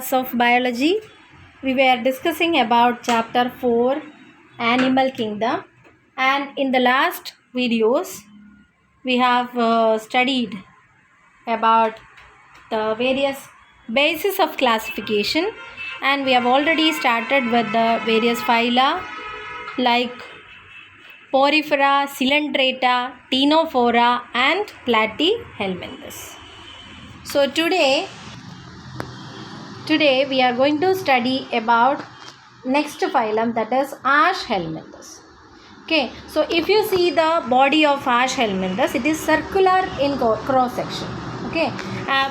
class of biology, we were discussing about chapter 4, Animal Kingdom, and in the last videos we have studied about the various bases of classification, and we have already started with the various phyla like Porifera, Coelenterata, Ctenophora and Platyhelminthes. So today we are going to study about next phylum, that is Aschelminthes. Okay, so if you see the body of Aschelminthes, it is circular in cross section. Okay,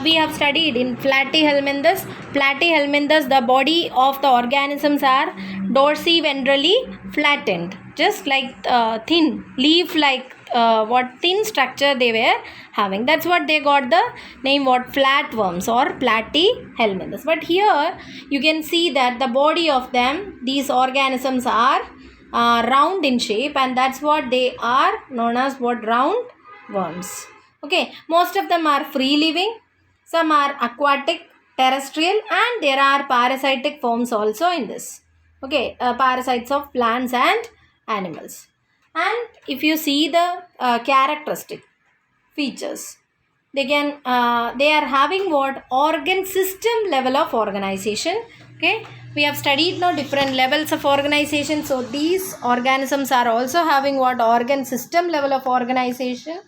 we have studied in Platyhelminthes. Platyhelminthes, the body of the organisms are dorsiventrally flattened, just like thin leaf like thin structure they were having. That's what they got the name flatworms or Platyhelminthes. But here you can see that the body of them, these organisms are round in shape, and that's what they are known as round worms. Okay, most of them are free living, some are aquatic, terrestrial, and there are parasitic forms also in this. Okay, parasites of plants and animals. And if you see the characteristic features, they are having organ system level of organization. Okay, we have studied now different levels of organization. So these organisms are also having organ system level of organization.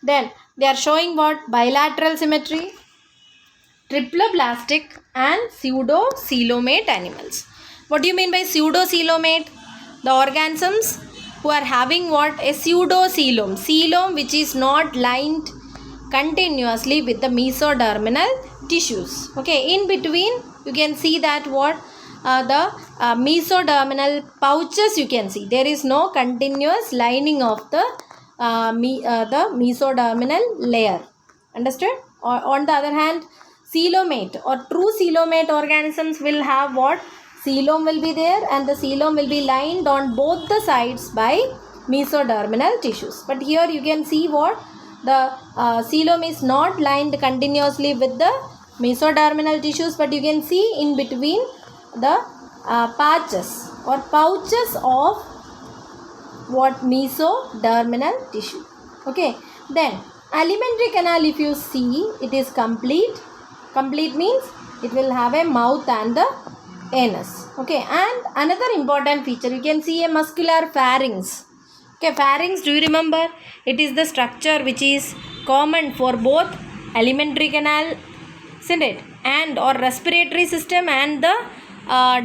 Then they are showing bilateral symmetry, triploblastic and pseudocoelomate animals. What do you mean by pseudocoelomate? The organisms who are having a pseudocoelom, coelom which is not lined continuously with the mesodermal tissues. Okay, in between you can see that the mesodermal pouches you can see. There is no continuous lining of the mesodermal layer. Understood? Or on the other hand, coelomate or true coelomate organisms will have coelom will be there, and the coelom will be lined on both the sides by mesodermal tissues. But here you can see the coelom is not lined continuously with the mesodermal tissues, but you can see in between the patches or pouches of mesodermal tissue. Okay, then alimentary canal, if you see, it is complete. Complete means it will have a mouth and the anus. Okay, and another important feature, you can see a muscular pharynx. Okay, pharynx, do you remember? It is the structure which is common for both alimentary canal, isn't it, and or respiratory system and the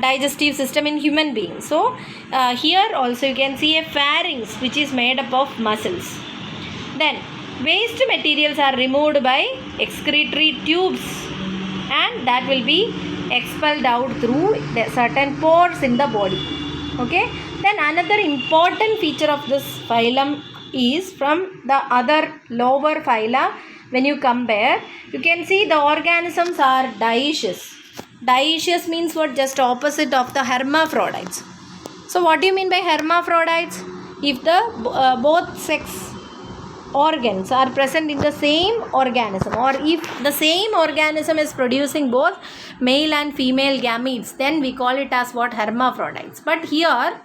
digestive system in human beings. So here also you can see a pharynx which is made up of muscles. Then waste materials are removed by excretory tubes, and that will be expelled out through certain pores in the body. Okay, then another important feature of this phylum is from the other lower phyla. When you compare, you can see the organisms are dioecious. Dioecious means just opposite of the hermaphrodites. So what do you mean by hermaphrodites? If the both sex organs are present in the same organism, or if the same organism is producing both male and female gametes, then we call it as hermaphrodites. But here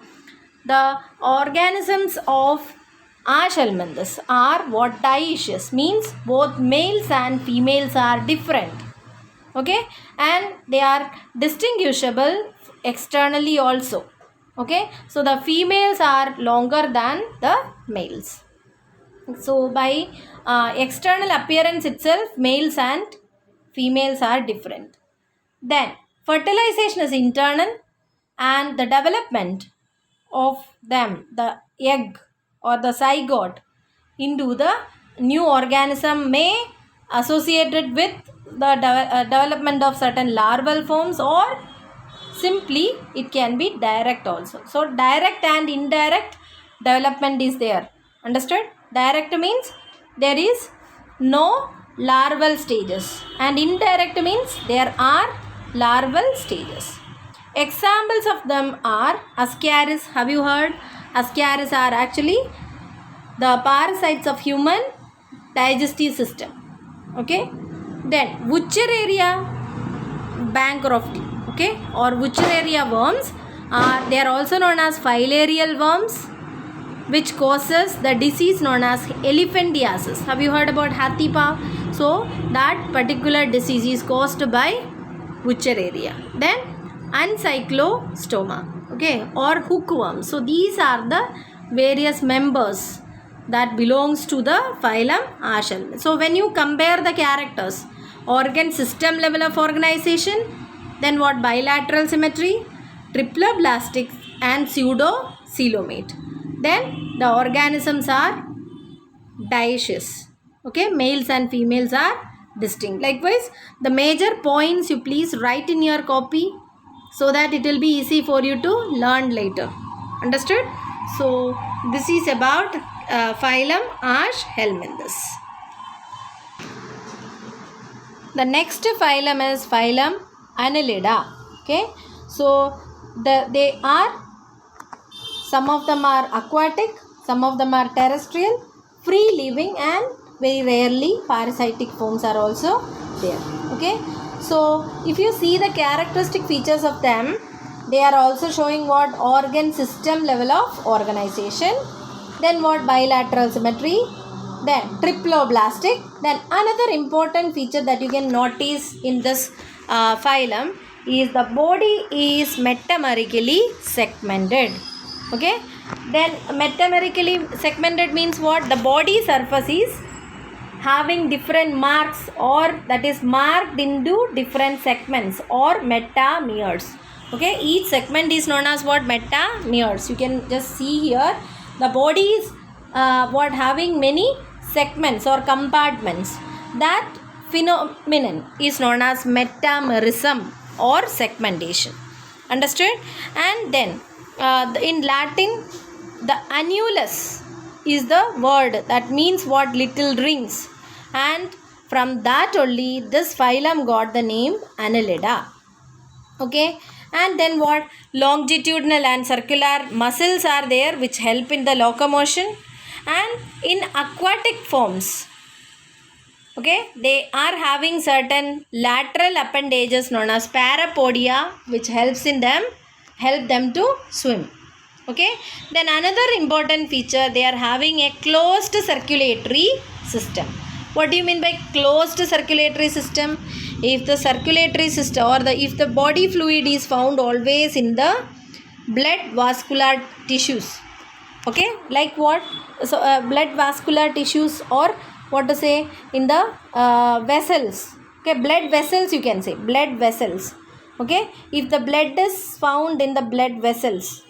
the organisms of Aschelminthes are dioecious, means both males and females are different. Okay, and they are distinguishable externally also. Okay, so the females are longer than the males. So by external appearance itself, males and females are different. Then fertilization is internal, and the development of them, the egg or the zygote into the new organism, may associated with the development of certain larval forms, or simply it can be direct also. So direct and indirect development is there. Understood? Direct means there is no larval stages, and indirect means there are larval stages. Examples of them are Ascaris. Have you heard? Ascaris are actually the parasites of human digestive system. Okay. Then Wuchereria, bankruptcy, okay, or Wuchereria worms they are also known as filarial worms, which causes the disease known as elephantiasis. Have you heard about hathi paw? So that particular disease is caused by Wuchereria. Then Ancyclostoma, okay, or hookworm. So these are the various members that belongs to the phylum Archaea. So when you compare the characters, organ system level of organization, then what? Bilateral symmetry, triploblastic and pseudocoelomate. Then the organisms are dioecious, okay, males and females are distinct. Likewise, the major points you please write in your copy so that it will be easy for you to learn later. Understood? So this is about phylum Archaea. The next phylum is phylum Annelida. Okay, so they are, some of them are aquatic, some of them are terrestrial, free living, and very rarely parasitic forms are also there. Okay, so if you see the characteristic features of them, they are also showing what? Organ system level of organization, then what? Bilateral symmetry, then triploblastic. Then another important feature that you can notice in this phylum is the body is metamerically segmented. Okay, then metamerically segmented means what? The body surface is having different marks, or that is marked into different segments or metameres. Okay, each segment is known as what? Metameres. You can just see here the body is what? Having many segments or compartments. That phenomenon is known as metamerism or segmentation. Understood? And then in Latin, the annulus is the word that means what? Little rings, and from that only this phylum got the name Annelida. Okay, and then what? Longitudinal and circular muscles are there which help in the locomotion. And in aquatic forms, okay, they are having certain lateral appendages known as parapodia which help them to swim. Okay, then another important feature, they are having a closed circulatory system. What do you mean by closed circulatory system? If the circulatory system or if the body fluid is found always in the blood vascular tissues, okay, like what? So blood vascular tissues, or what to say, in the vessels, okay, blood vessels, you can say blood vessels. Okay, if the blood is found in the blood vessels,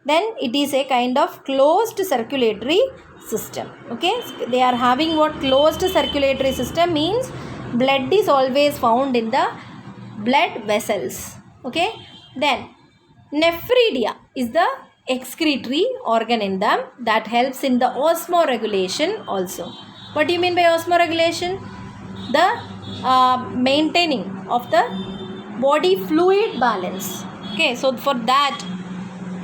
then it is a kind of closed circulatory system. Okay, they are having what? Closed circulatory system means blood is always found in the blood vessels. Okay, then nephridia is the excretory organ in them that helps in the osmoregulation also. What do you mean by osmoregulation? The maintaining of the body fluid balance. Okay, so for that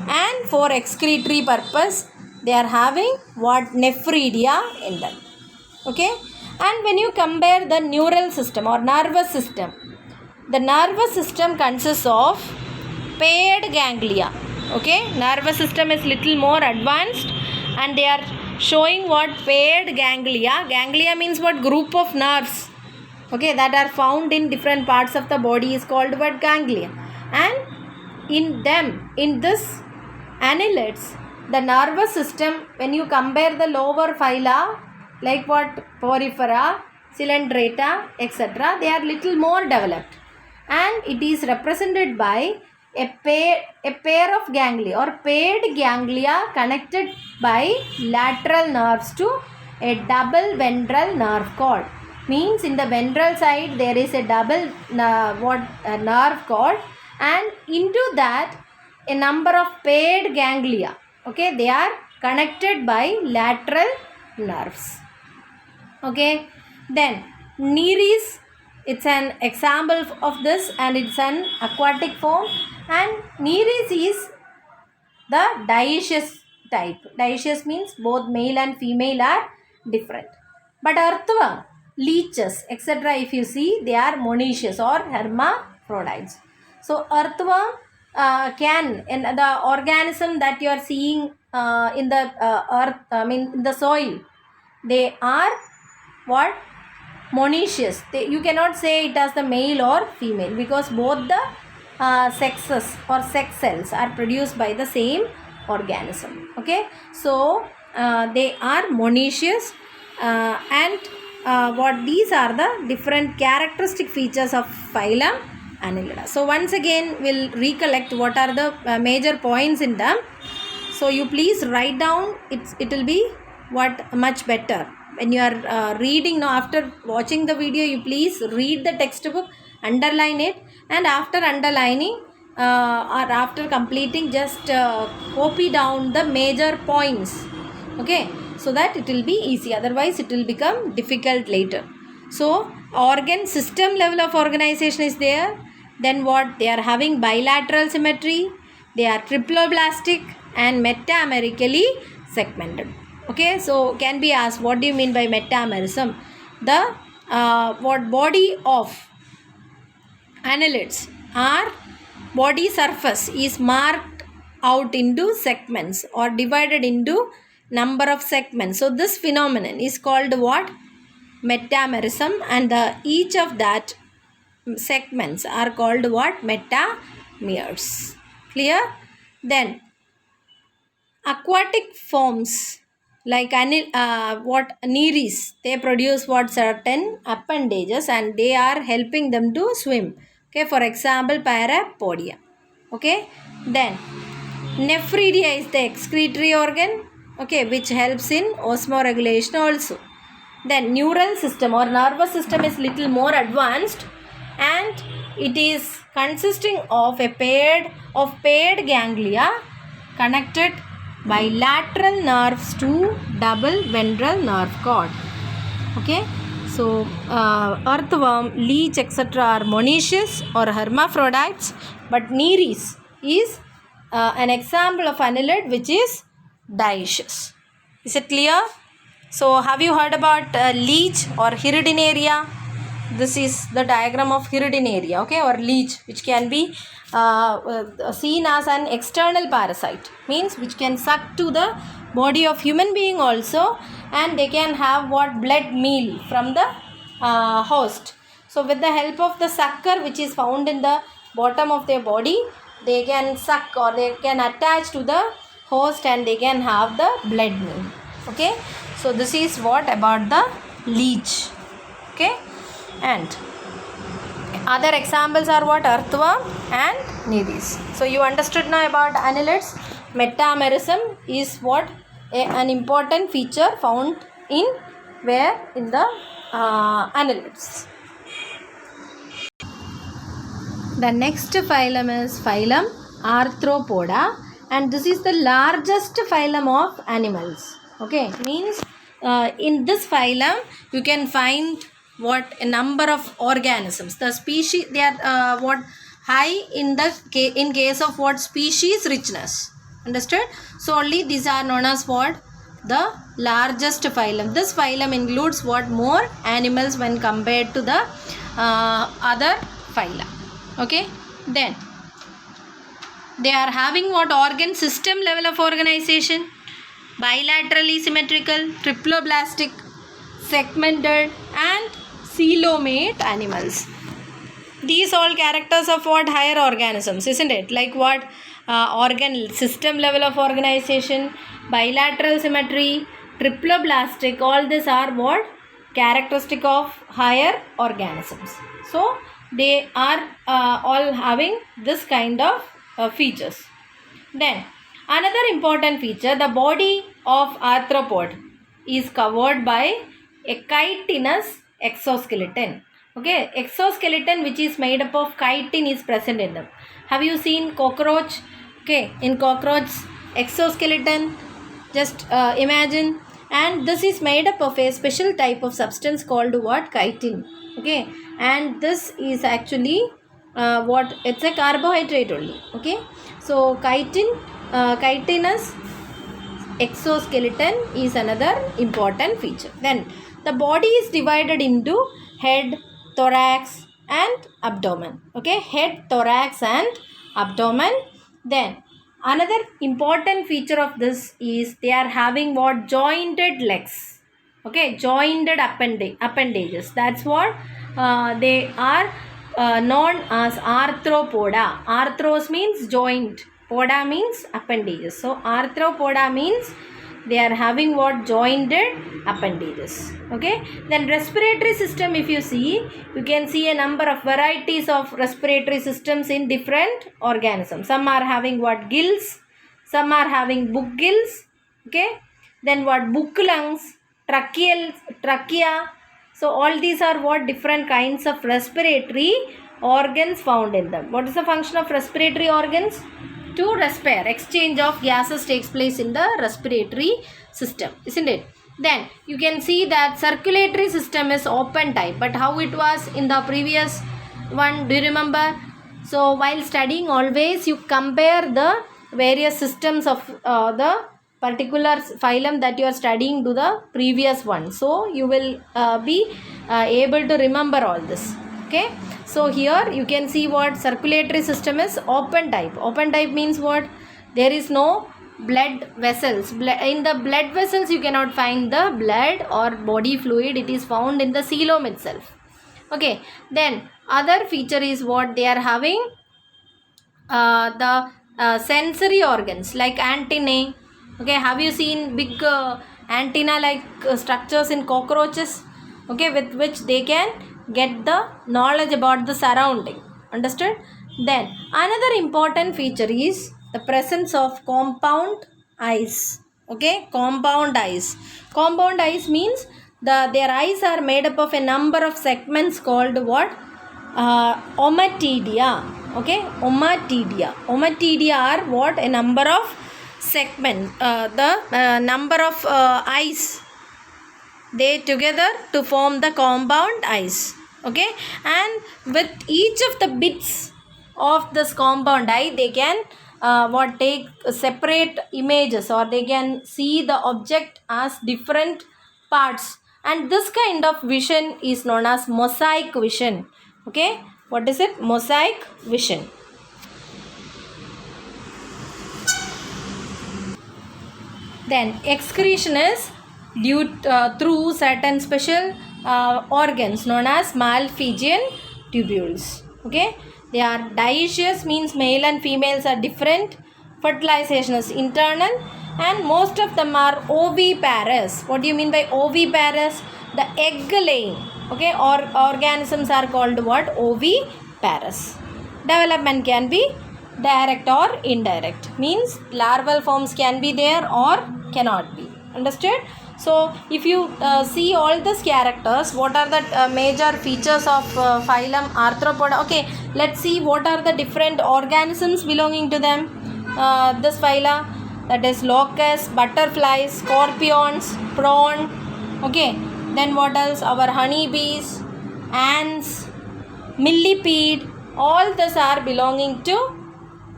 and for excretory purpose, they are having what? Nephridia in them. Okay, and when you compare the neural system or nervous system, the nervous system consists of paired ganglia. Okay, nervous system is little more advanced, and they are showing what? Paired ganglia. Ganglia means what? Group of nerves, okay, that are found in different parts of the body is called what? Ganglia. And in them, in this annelids, the nervous system, when you compare the lower phyla like what? Porifera, Coelenterata, etc., they are little more developed, and it is represented by a pair of ganglia or paired ganglia connected by lateral nerves to a double ventral nerve cord. Means in the ventral side there is a double nerve cord, and into that a number of paired ganglia. Okay, they are connected by lateral nerves. Okay, then Nereis, it's an example of this, and it's an aquatic form, and Nereis is the dioecious type. Dioecious means both male and female are different. But earthworm, leeches, etc., if you see, they are monoecious or hermaphrodite. hermaphrodites. So earthworm in the organism that you are seeing in the earth, in the soil, they are what? Monoecious. You cannot say it as the male or female, because both the sexes or sex cells are produced by the same organism. Okay, so they are monoecious, and what these are the different characteristic features of phylum Annelida. So once again we'll recollect what are the major points in them. So you please write down. It will be what much better when you are reading. Now after watching the video, you please read the textbook, underline it, and after underlining or after completing, just copy down the major points. Okay, so that it will be easy, otherwise it will become difficult later. So organ system level of organization is there. Then what? They are having bilateral symmetry, they are triploblastic and metamerically segmented. Okay, so can be asked, what do you mean by metamerism? The what body of annelids are body surface is marked out into segments or divided into number of segments. So this phenomenon is called what? Metamerism, and each of that segments are called what? Metameres. Clear? Then aquatic forms like nereis, they produce what? Certain appendages, and they are helping them to swim. Okay, for example parapodia. Okay, then nephridia is the excretory organ, okay, which helps in osmoregulation also. Then neural system or nervous system is little more advanced, and it is consisting of a paired ganglia connected by lateral nerves to double ventral nerve cord. Okay, so earthworm, leech, etc. are monoecious or hermaphrodites, but nereis is an example of annelid which is dioecious. Is it clear? So have you heard about leech or Hirudinaria? This is the diagram of Hirudinaria, okay, or leech, which can be seen as an external parasite, means which can suck to the body of human being also, and they can have what? Blood meal from the host. So with the help of the sucker which is found in the bottom of their body, they can suck or they can attach to the host and they can have the blood meal. Okay, so this is what about the leech. Okay, and other examples are what? Earthworm and nereis. So you understood now about annelids. Metamerism is what? An important feature found in where? In the annelids. The next phylum is phylum Arthropoda, and this is the largest phylum of animals. Okay, means in this phylum you can find what? A number of organisms. The species, they are what? High in case of what? Species richness. Understood? So only these are known as what? The largest phylum. This phylum includes what? More animals when compared to the other phyla. Okay, then they are having what? Organ system level of organization, bilaterally symmetrical, triploblastic, segmented, and coelomate animals. These all characters of what? Higher organisms, isn't it? Like what? Organ system level of organization, bilateral symmetry, triploblastic, all these are what? Characteristic of higher organisms. So they are all having this kind of features. Then another important feature, the body of arthropod is covered by a chitinous exoskeleton. Okay, exoskeleton which is made up of chitin is present in them. Have you seen cockroach? Okay, in cockroach exoskeleton, just imagine, and this is made up of a special type of substance called what? Chitin. Okay, and this is actually what? It's a carbohydrate only. Okay, so chitinous exoskeleton is another important feature. Then the body is divided into head, thorax, and abdomen. Okay, head, thorax and abdomen. Then another important feature of this is they are having what? Jointed legs. Okay, jointed appendages. That's what they are known as arthropoda. Arthros means joint, poda means appendages. So arthropoda means they are having what? Jointed appendages. Okay, then respiratory system, if you see, you can see a number of varieties of respiratory systems in different organisms. Some are having what? Gills, some are having book gills. Okay, then what? Book lungs, trachea. So all these are what? Different kinds of respiratory organs found in them. What is the function of respiratory organs? To respire. Exchange of gases takes place in the respiratory system, isn't it? Then you can see that circulatory system is open type, but how it was in the previous one, do you remember? So while studying, always you compare the various systems of the particular phylum that you are studying to the previous one, so you will be able to remember all this. Okay, so here you can see what? Circulatory system is open type. Open type means what? There is no blood vessels. In the blood vessels you cannot find the blood or body fluid. It is found in the coelom itself. Okay, then other feature is what? They are having the sensory organs like antennae. Okay, have you seen big antenna like structures in cockroaches? Okay, with which they can get the knowledge about the surrounding. Understood? Then another important feature is the presence of compound eyes. Okay, compound eyes. Compound eyes means their eyes are made up of a number of segments called what? Ommatidia. Okay, ommatidia. Ommatidia are what? A number of segments. The number of eyes, they together to form the compound eyes. Okay, and with each of the bits of this compound eye, they can take separate images, or they can see the object as different parts, and this kind of vision is known as mosaic vision. Okay, what is it? Mosaic vision. Then excretion is due through certain special organs known as Malpighian tubules. Okay, they are dioecious, means male and females are different. Fertilization is internal, and most of them are oviparous. What do you mean by oviparous? The egg laying. Okay, or organisms are called what? Oviparous. Development can be direct or indirect, means larval forms can be there or cannot be. Understood? So if you see all these characters, what are the major features of phylum Arthropoda? Okay, let's see what are the different organisms belonging to them. This phyla, that is locusts, butterflies, scorpions, prawn. Okay, then what else? Our honeybees, ants, millipede, all these are belonging to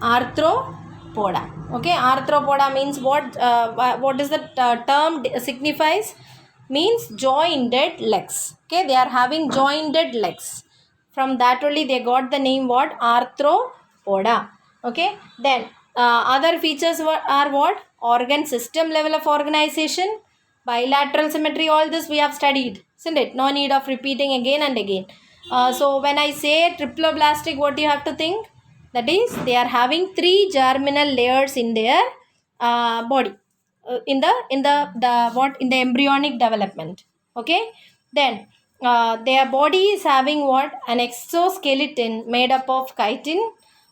Arthropoda. Okay, Arthropoda means what? What is the term signifies? Means jointed legs. Okay, they are having jointed legs. From that only they got the name what? Arthropoda. Okay, then other features are what? Organ system level of organization, bilateral symmetry. All this we have studied, isn't it? No need of repeating again and again. So when I say triploblastic, what do you have to think? That is, they are having 3 germinal layers in their body, in the embryonic development. Okay, then their body is having what? An exoskeleton made up of chitin.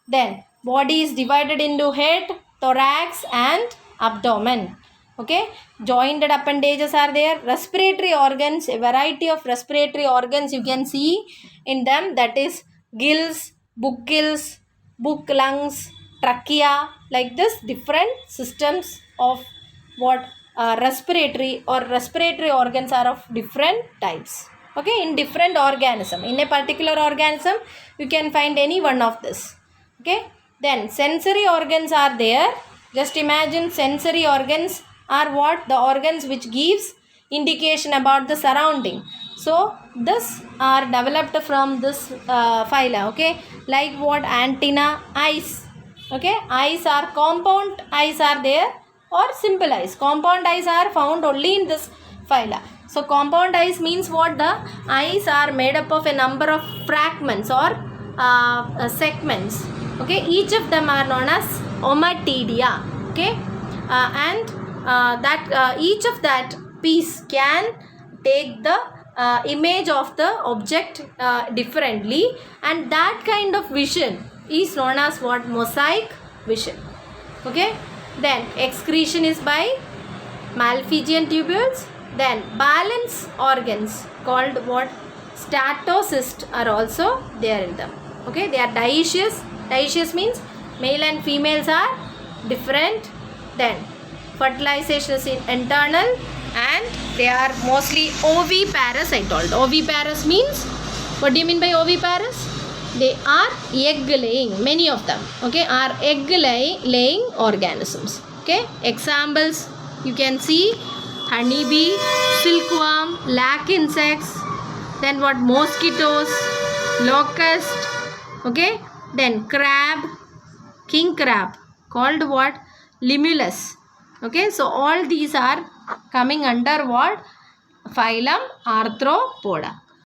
Then body is divided into head, thorax and abdomen. Okay, jointed appendages are there. Respiratory organs, a variety of respiratory organs you can see in them, that is gills, book lungs, trachea, like this different systems of what respiratory organs are of different types. Okay, in different organism, in a particular organism you can find any one of this. Okay, then sensory organs are there. Just imagine, sensory organs are what? The organs which gives indication about the surrounding. So this are developed from this phyla. Okay, like what? Antenna, eyes. Okay, eyes are compound eyes are there or simple eyes. Compound eyes are found only in this phyla. So compound eyes means what? The eyes are made up of a number of fragments or segments. Okay, each of them are known as ommatidia. Okay, and that each of that piece can take the image of the object differently, and that kind of vision is known as what? Mosaic vision. Okay, then excretion is by Malpighian tubules. Then balance organs called what? Statocysts are also there in them. Okay, they are dioecious. Dioecious means male and females are different. Then fertilization is internal, and they are mostly oviparous. I told oviparous means, what do you mean by oviparous? They are egg laying, many of them. Okay, are egg laying organisms. Okay, examples you can see: honeybee, silkworm, lac insects, then what? Mosquitoes, locust. Okay, then crab, king crab called what? Limulus. Okay, so all these are coming under what? Phylum Arthropoda.